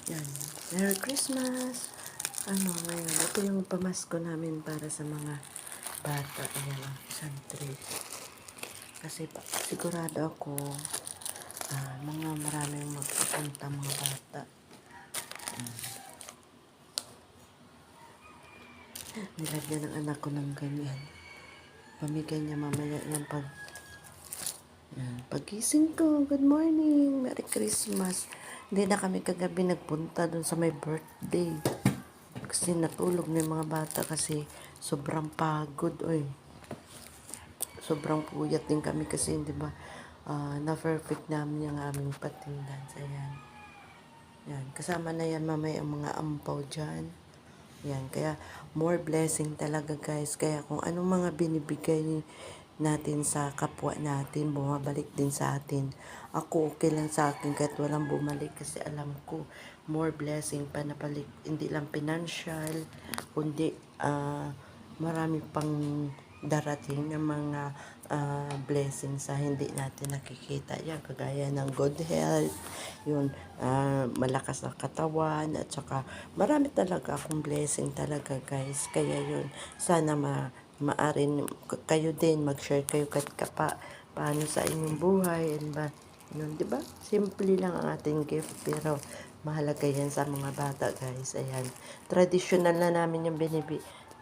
Yan. Merry Christmas! Ngayon, ito yung pamasko namin para sa mga bata. Ayan, isang trip. Kasi sigurado ako, maraming magpupunta mga bata. Nilagyan ng anak ko ng ganyan. Pamigay niya mamaya yan pagising ko. Good morning! Merry Christmas! Hindi na kami kagabi nagpunta dun sa my birthday. Kasi natulog na yung mga bata kasi sobrang pagod. Sobrang puyat din kami kasi, di ba, na-perfect namin yung aming attendance. Ayan. Yan. Kasama na yan mamaya ang mga ampaw dyan. Yan. Kaya, more blessing talaga, guys. Kaya, kung anong mga binibigay natin sa kapwa natin, bumabalik din sa atin. Ako, okay lang sa akin kahit walang bumalik kasi alam ko, more blessing pa na balik. Hindi lang financial, kundi, marami pang darating ng mga blessing sa hindi natin nakikita. Yan, kagaya ng good health, yun, malakas na katawan, at saka marami talaga akong blessing talaga, guys. Kaya yun, sana maarin kayo din, mag-share kayo kahit paano sa inyong buhay, and ba, yun, di ba? Simple lang ang ating gift, pero mahalaga yan sa mga bata, guys. Ayan, traditional na namin yung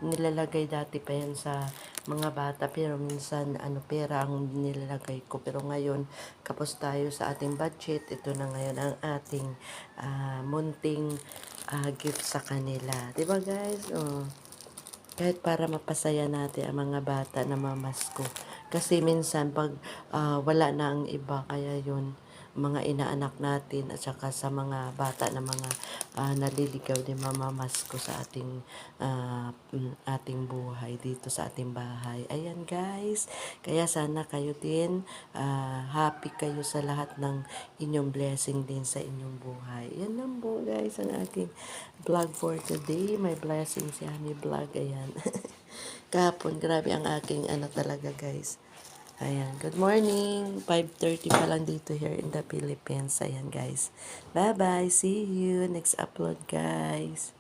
nilalagay dati pa yan sa mga bata, pero minsan pera ang nilalagay ko, pero ngayon kapos tayo sa ating budget, ito na ngayon ang ating munting gift sa kanila, 'di ba, guys? Kahit para mapasaya natin ang mga bata na mamasko, kasi minsan pag wala na ang iba, kaya yun, mga inaanak natin at saka sa mga bata na mga naliligaw din mamamasko sa ating buhay dito sa ating bahay. Ayan, guys, kaya sana kayo din happy kayo sa lahat ng inyong blessing din sa inyong buhay. Yan lang po, guys, ang aking vlog for today. My blessings, Yummy Vlog. Ayan. Kahapon, grabe ang aking talaga, guys. Ayan, good morning. 5:30 pa lang dito here in the Philippines. Ayan, guys. Bye-bye. See you next upload, guys.